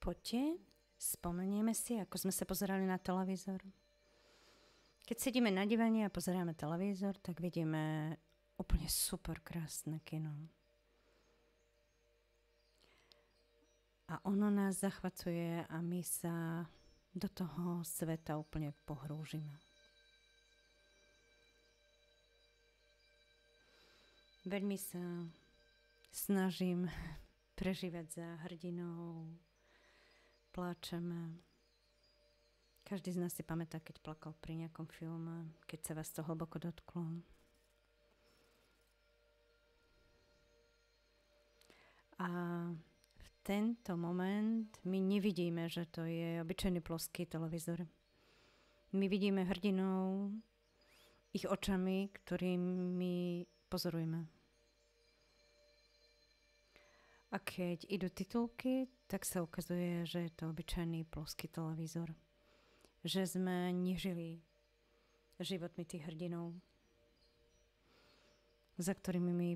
Poďte, spomenieme si, ako sme sa pozerali na televízor. Keď sedíme na divane a pozeráme televízor, tak vidíme úplne super krásne kino. A ono nás zachvacuje a my sa do toho sveta úplne pohrúžime. Veľmi sa snažím prežívať za hrdinou, pláčeme. Každý z nás si pamätá, keď plakal pri nejakom filme, keď sa vás to hlboko dotklo. A v tento moment my nevidíme, že to je obyčajný ploský televízor. My vidíme hrdinov ich očami, ktorými pozorujeme. A keď idú titulky, tak sa ukazuje, že je to obyčajný ploský televízor. Že sme nežili životmi tých hrdinov, za ktorými my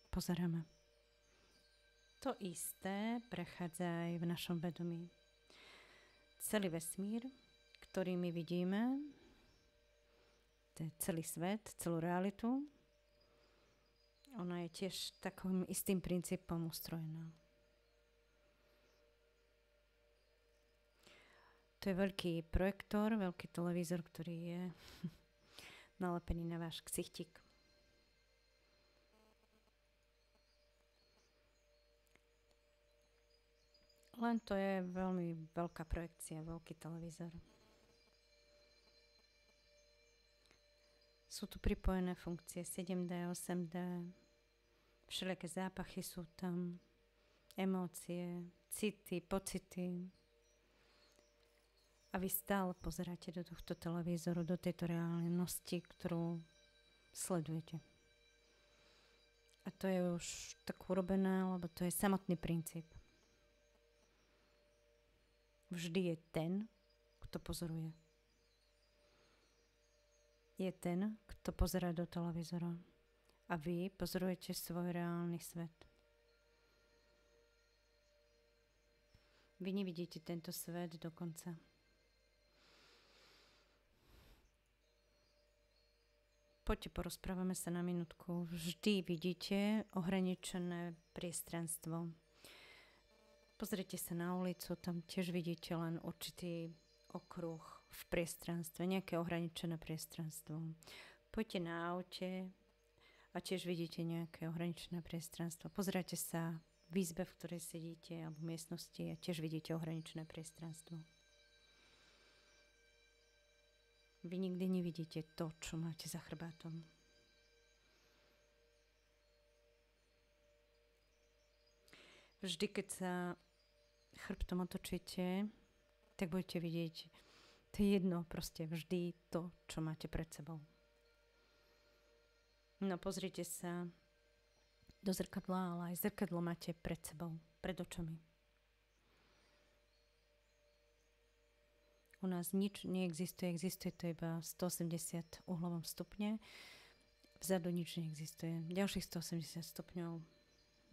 pozeráme. To isté prechádza aj v našom vedomí. Celý vesmír, ktorý my vidíme, to je celý svet, celú realitu, ona je tiež takým istým princípom ustrojená. To je veľký projektor, veľký televízor, ktorý je nalepený na váš ksichtík. Len to je veľmi veľká projekcia, veľký televízor. Sú tu pripojené funkcie 7D, 8D, všelijaké zápachy sú tam, emócie, city, pocity. A vy stále pozeráte do tohto televízoru, do tejto reálnosti, ktorú sledujete. A to je už tak urobené, lebo to je samotný princíp. Vždy je ten, kto pozoruje. Je ten, kto pozerá do televízora. A vy pozorujete svoj reálny svet. Vy nevidíte tento svet dokonca. Poďte, porozprávame sa na minútku. Vždy vidíte ohraničené priestranstvo. Pozrite sa na ulicu, tam tiež vidíte len určitý okruh v priestranstve, nejaké ohraničené priestranstvo. Poďte na aute a tiež vidíte nejaké ohraničené priestranstvo. Pozrite sa v izbe, v ktorej sedíte, alebo v miestnosti a tiež vidíte ohraničené priestranstvo. Vy nikdy nevidíte to, čo máte za chrbátom. Vždy, keď sa chrbtom otočíte, tak budete vidieť, to je jedno, proste vždy to, čo máte pred sebou. No pozrite sa do zrkadla, ale aj zrkadlo máte pred sebou, pred očami. U nás nič neexistuje, existuje to iba 180 uhlovom stupne. Vzadu nič neexistuje. Ďalších 180 stupňov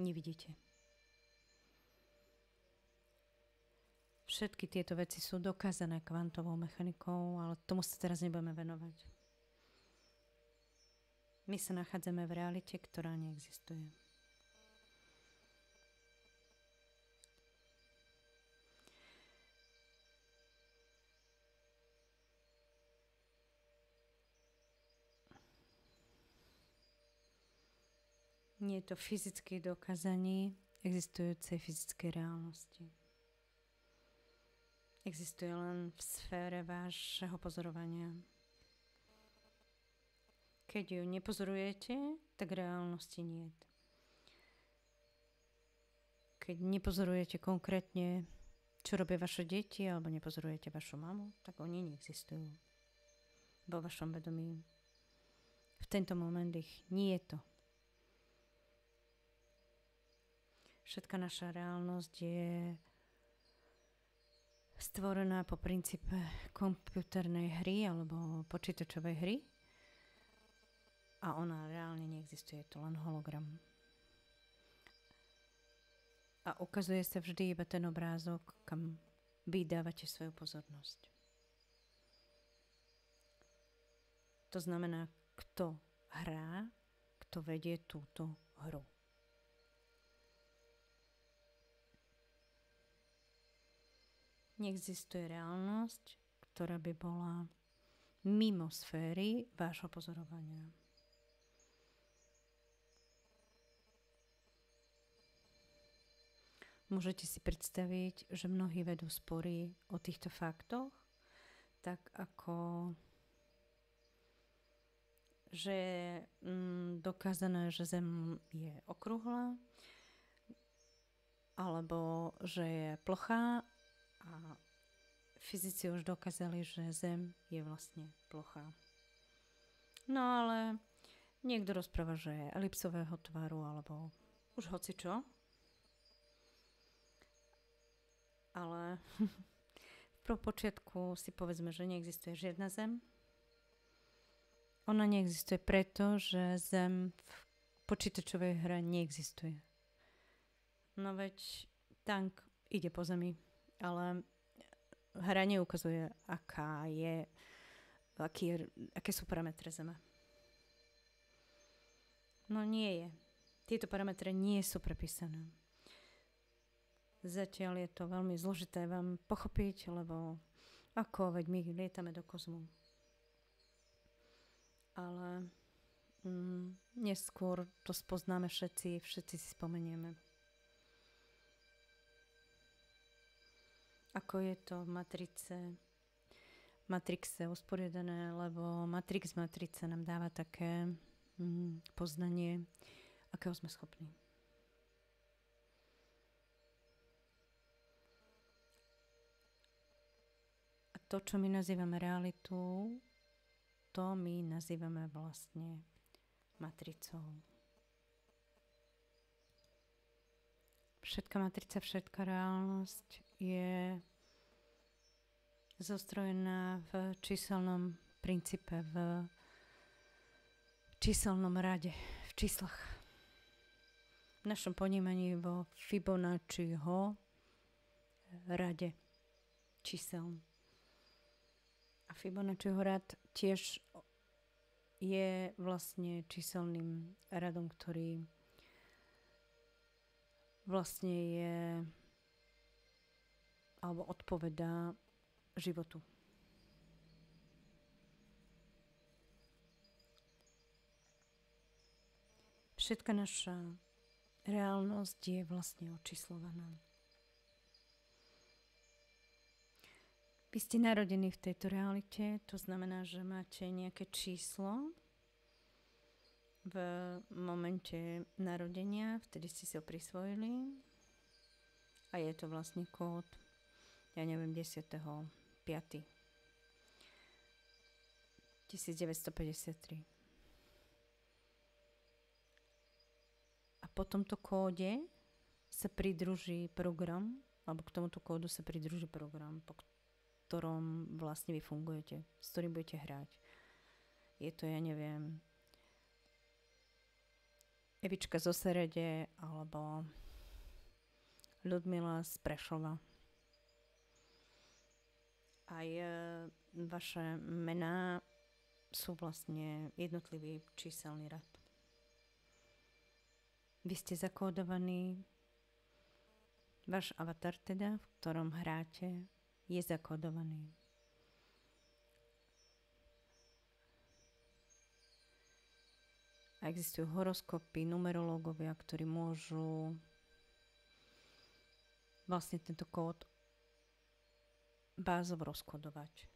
nevidíte. Všetky tieto veci sú dokázané kvantovou mechanikou, ale tomu sa teraz nebudeme venovať. My sa nachádzame v realite, ktorá neexistuje. Nie je to fyzické dokázanie existujúcej fyzickej reálnosti. Existuje len v sfére vášho pozorovania. Keď ju nepozorujete, tak reálnosti nie je. Keď nepozorujete konkrétne, čo robia vaše deti, alebo nepozorujete vašu mamu, tak oni neexistujú. Vo vašom vedomí. V tento moment ich nie je to. Všetka naša reálnosť je stvorená po princípe komputernej hry alebo počítačovej hry a ona reálne neexistuje, je to len hologram. A ukazuje sa vždy iba ten obrázok, kam vy dávate svoju pozornosť. To znamená, kto hrá, kto vedie túto hru. Neexistuje reálnosť, ktorá by bola mimo sféry vášho pozorovania. Môžete si predstaviť, že mnohí vedú spory o týchto faktoch, tak ako že je dokázané, že Zem je okrúhla, alebo že je plochá a fyzici už dokázali, že Zem je vlastne plochá. No ale niekto rozpráva, že je elipsového tvaru, alebo už hocičo. Ale v prvopočiatku si povedzme, že neexistuje žiadna Zem. Ona neexistuje preto, že Zem v počítačovej hre neexistuje. No veď tank ide po Zemi, ale hra neukazuje, aké sú parametre Zeme. No nie je. Tieto parametre nie sú prepísané. Zatiaľ je to veľmi zložité vám pochopiť, lebo veď my lietame do kozmu. Ale neskôr to spoznáme všetci si spomenieme. Ako je to v Matrixe usporiadané, lebo Matrice nám dáva také poznanie, akého sme schopní. To, čo my nazývame realitu, to my nazývame vlastne matricou. Všetká matrica, všetká reálnosť je zostrojená v číselnom princípe, v číselnom rade, v číslach. V našom ponímaní vo Fibonacciho rade čísel. A Fibonacciho rad tiež je vlastne číselným radom, ktorý vlastne je alebo odpovedá životu. Všetka naša reálnosť je vlastne očíslovaná. Vy ste narodení v tejto realite, to znamená, že máte nejaké číslo v momente narodenia, vtedy ste si ho prisvojili a je to vlastne kód, 10.5. 1953. A po tomto kóde sa pridruží program, alebo k tomuto kódu sa pridruží program, po ktorom vlastne vy fungujete, s ktorým budete hrať. Je to, Evička zo Serede alebo Ľudmila z Prešova. Aj vaše mená sú vlastne jednotlivý číselný rad. Vy ste zakódovaní, váš avatar teda, v ktorom hráte, je zakódovaný. A existujú horoskopy, numerológovia, ktorí môžu vlastne tento kód bázovo rozkodovať.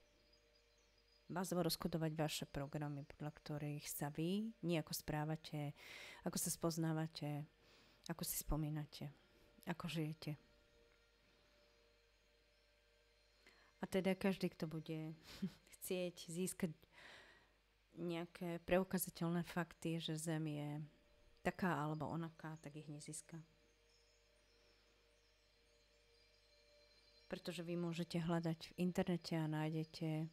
Bázovo rozkodovať vaše programy, podľa ktorých sa vy nejako správate, ako sa spoznávate, ako si spomínate, ako žijete. A teda každý, kto bude chcieť získať nejaké preukazateľné fakty, že Zem je taká alebo onaká, tak ich nezíska. Pretože vy môžete hľadať v internete a nájdete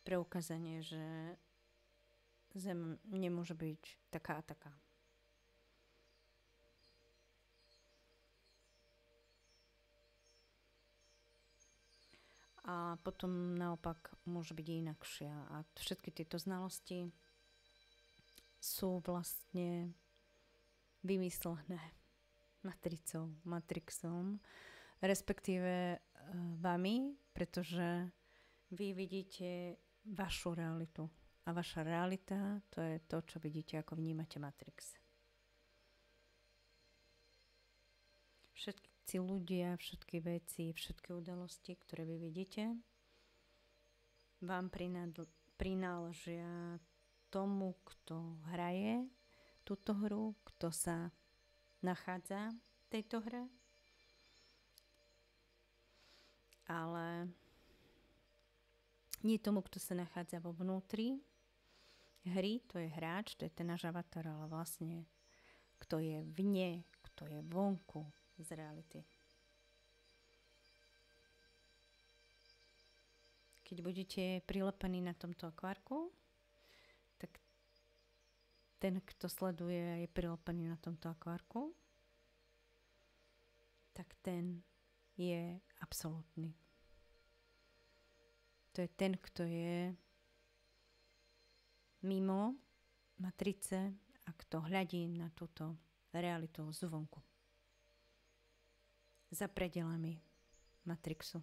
preukázanie, že Zem nemôže byť taká a taká. a potom naopak môže byť inakšia. A všetky tieto znalosti sú vlastne vymyslené matrixom, respektíve vami, pretože vy vidíte vašu realitu. A vaša realita, to je to, čo vidíte, ako vnímate Matrix. Všetci ľudia, všetky veci, všetky udalosti, ktoré vy vidíte, vám prináležia tomu, kto hraje túto hru, kto sa nachádza v tejto hre. Ale nie tomu, kto sa nachádza vo vnútri hry, to je hráč, to je ten náš avatar, ale vlastne kto je vne, kto je vonku z reality. Keď budete prilepení na tomto akvárku, tak ten, kto sleduje, je prilepený na tomto akvárku, tak ten je absolútny. To je ten, kto je mimo matrice a kto hľadí na túto realitu zvonku. Za predelami matrixu.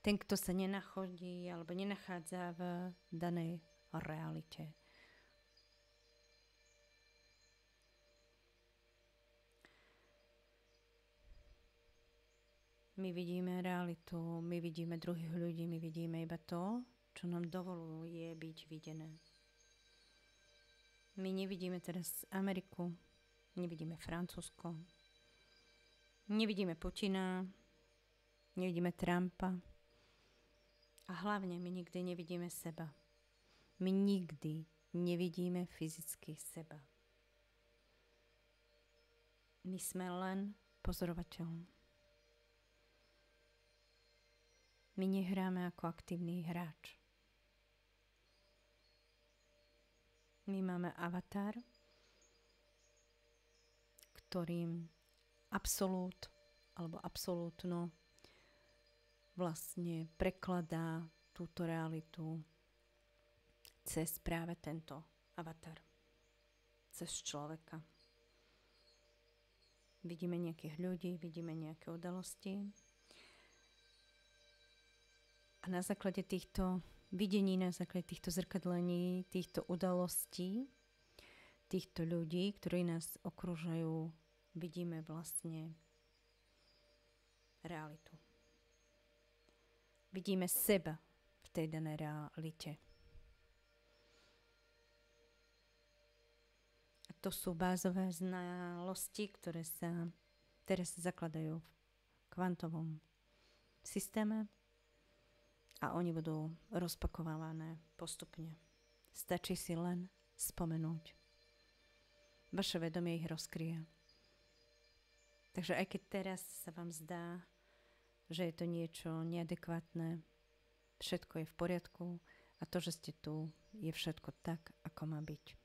Ten, kto sa nenachodí alebo nenachádza v danej realite. My vidíme realitu, my vidíme druhých ľudí, my vidíme iba to, čo nám dovoluje byť videné. My nevidíme teraz Ameriku, nevidíme Francúzsko, nevidíme Putina, nevidíme Trumpa a hlavne my nikdy nevidíme seba. My nikdy nevidíme fyzicky seba. My sme len pozorovateľom. My nehráme ako aktívny hráč. My máme avatar, ktorým absolút alebo absolútno vlastne prekladá túto realitu cez práve tento avatar. Cez človeka. Vidíme nejakých ľudí, vidíme nejaké udalosti a na základe týchto videní, na základe týchto zrkadlení, týchto udalostí, týchto ľudí, ktorí nás okružujú, vidíme vlastne realitu. Vidíme seba v tej danej realite. A to sú bázové znalosti, ktoré sa teraz zakladajú v kvantovom systéme a oni budú rozpakovávané postupne. Stačí si len spomenúť. Vaše vedomie ich rozkryje. Takže aj keď teraz sa vám zdá, že je to niečo neadekvátne, všetko je v poriadku a to, že ste tu, je všetko tak, ako má byť.